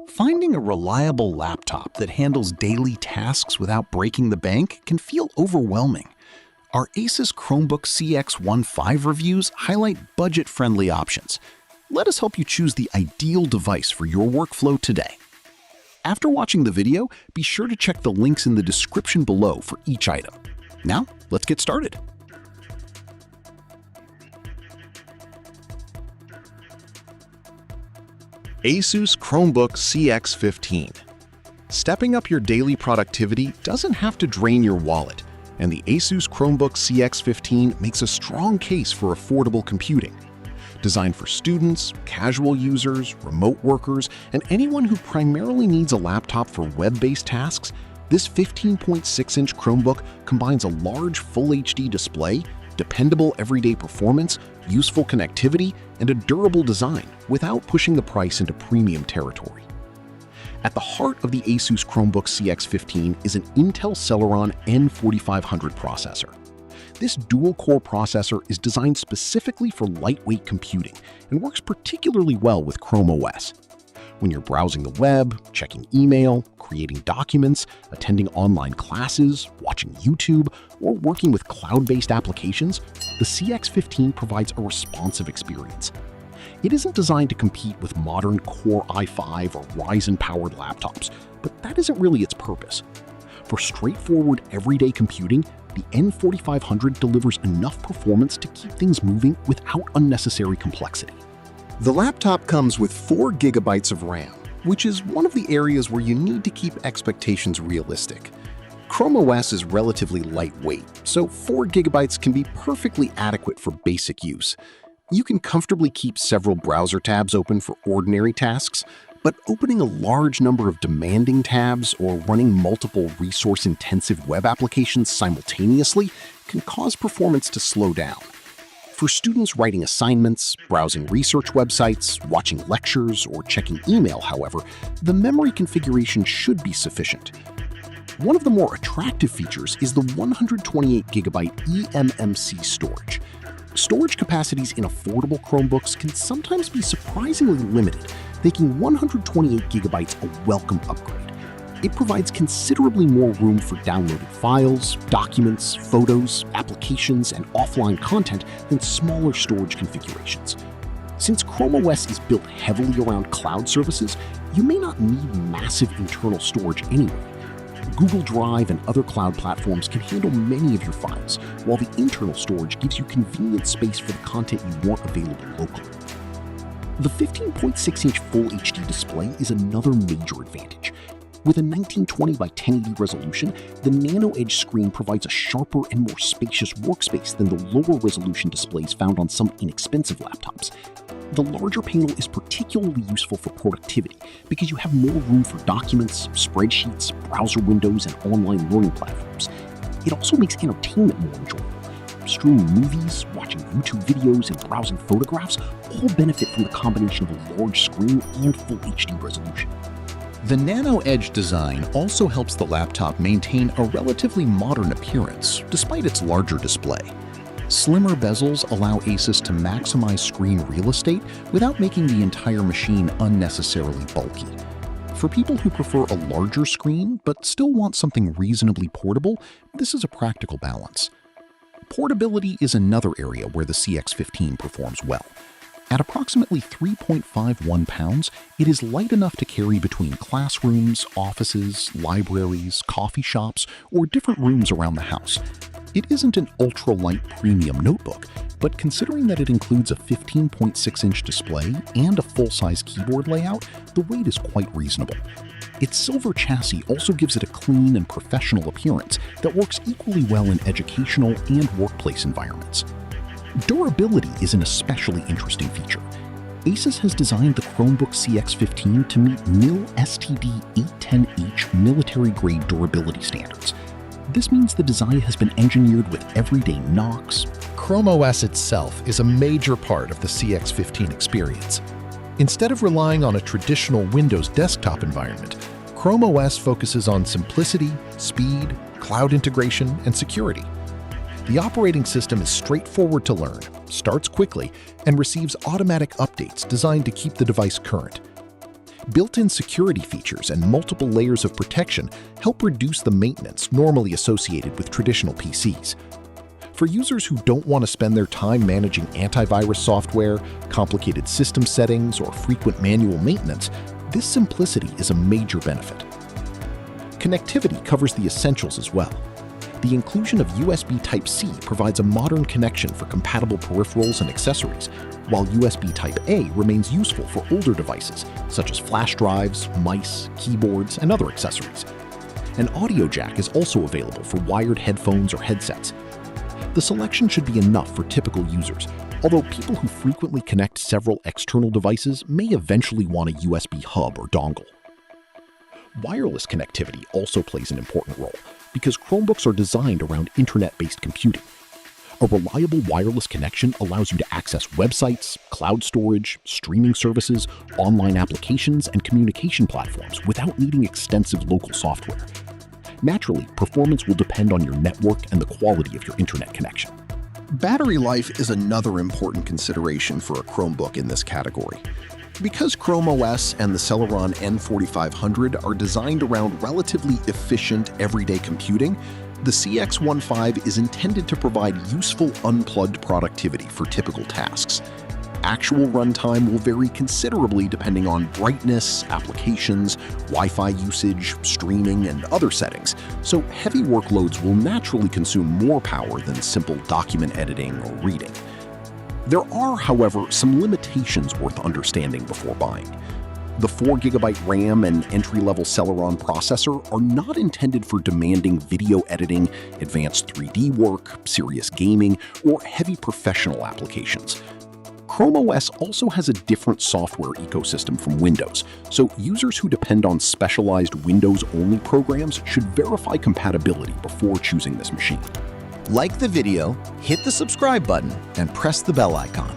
Finding a reliable laptop that handles daily tasks without breaking the bank can feel overwhelming. Our ASUS Chromebook CX15 reviews highlight budget-friendly options. Let us help you choose the ideal device for your workflow today. After watching the video, be sure to check the links in the description below for each item. Now, let's get started. ASUS Chromebook CX15. Stepping up your daily productivity doesn't have to drain your wallet, and the ASUS Chromebook CX15 makes a strong case for affordable computing. Designed for students, casual users, remote workers, and anyone who primarily needs a laptop for web-based tasks, this 15.6-inch Chromebook combines a large Full HD display, dependable everyday performance, useful connectivity, and a durable design without pushing the price into premium territory. At the heart of the ASUS Chromebook CX15 is an Intel Celeron N4500 processor. This dual-core processor is designed specifically for lightweight computing and works particularly well with ChromeOS. When you're browsing the web, checking email, creating documents, attending online classes, watching YouTube, or working with cloud-based applications, the CX15 provides a responsive experience. It isn't designed to compete with modern Core i5 or Ryzen-powered laptops, but that isn't really its purpose. For straightforward everyday computing, the N4500 delivers enough performance to keep things moving without unnecessary complexity. The laptop comes with 4 GB of RAM, which is one of the areas where you need to keep expectations realistic. ChromeOS is relatively lightweight, so 4 GB can be perfectly adequate for basic use. You can comfortably keep several browser tabs open for ordinary tasks, but opening a large number of demanding tabs or running multiple resource-intensive web applications simultaneously can cause performance to slow down. For students writing assignments, browsing research websites, watching lectures, or checking email, however, the memory configuration should be sufficient. One of the more attractive features is the 128GB eMMC storage. Storage capacities in affordable Chromebooks can sometimes be surprisingly limited, making 128GB a welcome upgrade. It provides considerably more room for downloaded files, documents, photos, applications, and offline content than smaller storage configurations. Since ChromeOS is built heavily around cloud services, you may not need massive internal storage anyway. Google Drive and other cloud platforms can handle many of your files, while the internal storage gives you convenient space for the content you want available locally. The 15.6-inch Full HD display is another major advantage. With a 1920 by 1080 resolution, the Nano Edge screen provides a sharper and more spacious workspace than the lower resolution displays found on some inexpensive laptops. The larger panel is particularly useful for productivity because you have more room for documents, spreadsheets, browser windows, and online learning platforms. It also makes entertainment more enjoyable. Streaming movies, watching YouTube videos, and browsing photographs all benefit from the combination of a large screen and Full HD resolution. The Nano Edge design also helps the laptop maintain a relatively modern appearance, despite its larger display. Slimmer bezels allow ASUS to maximize screen real estate without making the entire machine unnecessarily bulky. For people who prefer a larger screen but still want something reasonably portable, this is a practical balance. Portability is another area where the CX15 performs well. At approximately 3.51 pounds, it is light enough to carry between classrooms, offices, libraries, coffee shops, or different rooms around the house. It isn't an ultra-light premium notebook, but considering that it includes a 15.6-inch display and a full-size keyboard layout, the weight is quite reasonable. Its silver chassis also gives it a clean and professional appearance that works equally well in educational and workplace environments. Durability is an especially interesting feature. ASUS has designed the Chromebook CX15 to meet MIL STD 810H military-grade durability standards. This means the design has been engineered with everyday knocks. ChromeOS itself is a major part of the CX15 experience. Instead of relying on a traditional Windows desktop environment, ChromeOS focuses on simplicity, speed, cloud integration, and security. The operating system is straightforward to learn, starts quickly, and receives automatic updates designed to keep the device current. Built-in security features and multiple layers of protection help reduce the maintenance normally associated with traditional PCs. For users who don't want to spend their time managing antivirus software, complicated system settings, or frequent manual maintenance, this simplicity is a major benefit. Connectivity covers the essentials as well. The inclusion of USB Type-C provides a modern connection for compatible peripherals and accessories, while USB Type-A remains useful for older devices, such as flash drives, mice, keyboards, and other accessories. An audio jack is also available for wired headphones or headsets. The selection should be enough for typical users, although people who frequently connect several external devices may eventually want a USB hub or dongle. Wireless connectivity also plays an important role because Chromebooks are designed around internet-based computing. A reliable wireless connection allows you to access websites, cloud storage, streaming services, online applications, and communication platforms without needing extensive local software. Naturally, performance will depend on your network and the quality of your internet connection. Battery life is another important consideration for a Chromebook in this category. Because ChromeOS and the Celeron N4500 are designed around relatively efficient everyday computing, the CX15 is intended to provide useful unplugged productivity for typical tasks. Actual runtime will vary considerably depending on brightness, applications, Wi-Fi usage, streaming, and other settings, so heavy workloads will naturally consume more power than simple document editing or reading. There are, however, some limitations worth understanding before buying. The 4GB RAM and entry-level Celeron processor are not intended for demanding video editing, advanced 3D work, serious gaming, or heavy professional applications. ChromeOS also has a different software ecosystem from Windows, so users who depend on specialized Windows-only programs should verify compatibility before choosing this machine. Like the video, hit the subscribe button, and press the bell icon.